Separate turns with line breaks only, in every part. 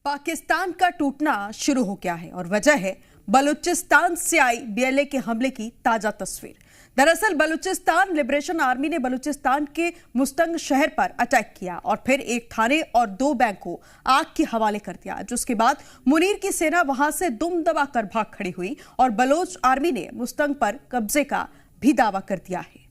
पाकिस्तान का टूटना शुरू हो गया है और वजह है बलूचिस्तान से आई बीएलए के हमले की ताजा तस्वीर। दरअसल बलूचिस्तान लिबरेशन आर्मी ने बलूचिस्तान के मुस्तंग शहर पर अटैक किया और फिर एक थाने और 2 बैंक को आग के हवाले कर दिया, जिसके बाद मुनीर की सेना वहां से दुम दबाकर भाग खड़ी हुई और बलोच आर्मी ने मुस्तंग पर कब्जे का भी दावा कर दिया है।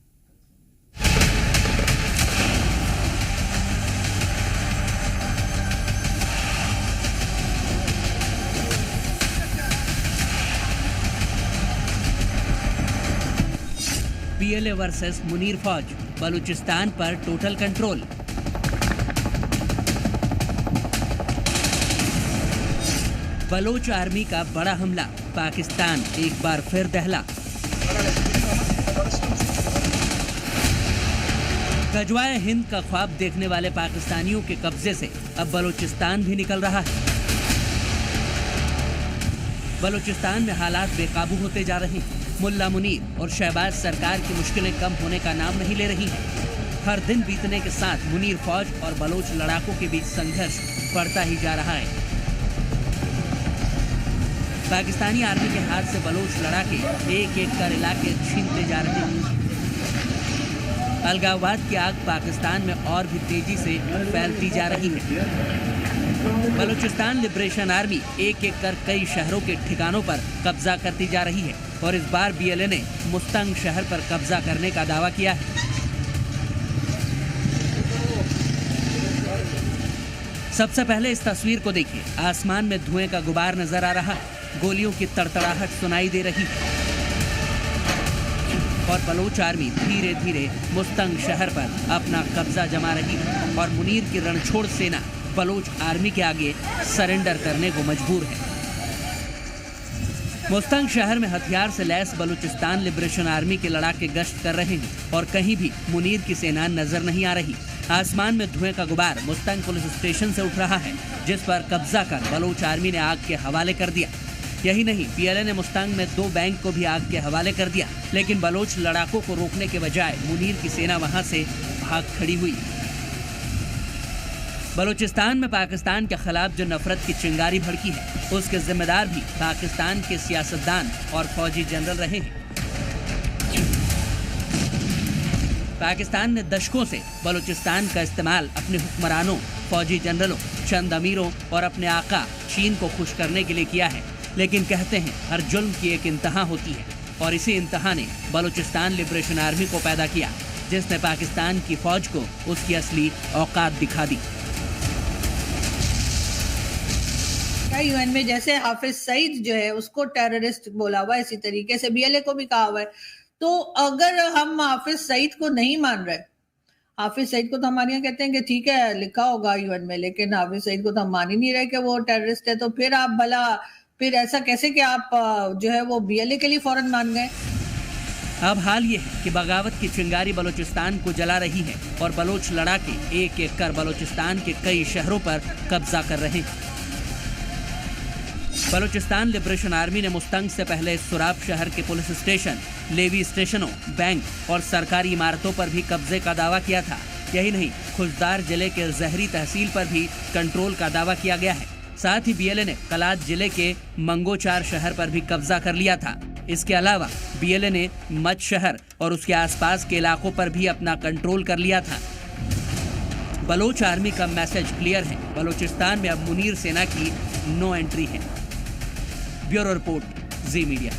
बीएलए वर्सेस मुनीर फौज, बलूचिस्तान पर टोटल कंट्रोल। बलोच आर्मी का बड़ा हमला, पाकिस्तान एक बार फिर दहला। गजवाए हिंद का ख्वाब देखने वाले पाकिस्तानियों के कब्जे से अब बलूचिस्तान भी निकल रहा है। बलूचिस्तान में हालात बेकाबू होते जा रहे हैं। मुल्ला मुनीर और शहबाज सरकार की मुश्किलें कम होने का नाम नहीं ले रही हैं। हर दिन बीतने के साथ मुनीर फौज और बलोच लड़ाकों के बीच संघर्ष बढ़ता ही जा रहा है। पाकिस्तानी आर्मी के हाथ से बलोच लड़ाके एक एक कर इलाके छीनते जा रहे हैं। अलगाववाद की आग पाकिस्तान में और भी तेजी से फैलती जा रही है। बलूचिस्तान लिबरेशन आर्मी एक एक कर कई शहरों के ठिकानों पर कब्जा करती जा रही है और इस बार बीएलए ने मुस्तंग शहर पर कब्जा करने का दावा किया है। सबसे पहले इस तस्वीर को देखिए। आसमान में धुएं का गुबार नजर आ रहा है, गोलियों की तड़तड़ाहट सुनाई दे रही है और बलोच आर्मी धीरे धीरे मुस्तंग शहर पर अपना कब्जा जमा रही है और मुनीर की रणछोड़ सेना बलोच आर्मी के आगे सरेंडर करने को मजबूर है। मुस्तंग शहर में हथियार से लैस बलूचिस्तान लिबरेशन आर्मी के लड़ाके गश्त कर रहे हैं और कहीं भी मुनीर की सेना नजर नहीं आ रही। आसमान में धुएं का गुबार मुस्तंग पुलिस स्टेशन से उठ रहा है, जिस पर कब्जा कर बलोच आर्मी ने आग के हवाले कर दिया। यही नहीं, बीएलए ने मुस्तंग में 2 बैंक को भी आग के हवाले कर दिया, लेकिन बलोच लड़ाकों को रोकने के बजाय मुनीर की सेना वहां से भाग खड़ी हुई। बलूचिस्तान में पाकिस्तान के खिलाफ जो नफरत की चिंगारी भड़की है, उसके जिम्मेदार भी पाकिस्तान के सियासतदान और फौजी जनरल रहे हैं। पाकिस्तान ने दशकों से बलूचिस्तान का इस्तेमाल अपने हुक्मरानों, फौजी जनरलों, चंद अमीरों और अपने आका चीन को खुश करने के लिए किया है, लेकिन कहते हैं हर जुल्म की एक इंतहा होती है और इसी इंतहा ने बलूचिस्तान लिबरेशन आर्मी को पैदा किया, जिसने पाकिस्तान की फौज को उसकी असली औकात दिखा दी।
यूएन में जैसे हाफिज सईद जो है उसको टेररिस्ट बोला हुआ है, इसी तरीके से बीएलए को भी कहा हुआ है। तो अगर हम हाफिज सईद को नहीं मान रहे, हाफिज सईद को तो हमारे यहाँ कहते हैं कि ठीक है लिखा होगा यूएन में, लेकिन हाफिज सईद को तो हम मान ही नहीं रहे कि वो टेररिस्ट है, तो फिर आप भला फिर ऐसा कैसे कि आप जो है वो बीएलए के लिए फौरन मान गए।
अब हाल ये है कि बगावत की चिंगारी बलूचिस्तान को जला रही है और बलोच लड़ाके एक एक कर बलूचिस्तान के कई शहरों पर कब्जा कर रहे हैं। बलूचिस्तान लिबरेशन आर्मी ने मुस्तंग से पहले सुराब शहर के पुलिस स्टेशन, लेवी स्टेशनों, बैंक और सरकारी इमारतों पर भी कब्जे का दावा किया था। यही नहीं, खुजदार जिले के जहरी तहसील पर भी कंट्रोल का दावा किया गया है। साथ ही बीएलए ने कलात जिले के मंगोचार शहर पर भी कब्जा कर लिया था। इसके अलावा बीएलए ने मच शहर और उसके आसपास के इलाकों पर भी अपना कंट्रोल कर लिया था। बलोच आर्मी का मैसेज क्लियर है, बलूचिस्तान में अब मुनीर सेना की नो एंट्री है। ब्यूरो रिपोर्ट, जी मीडिया।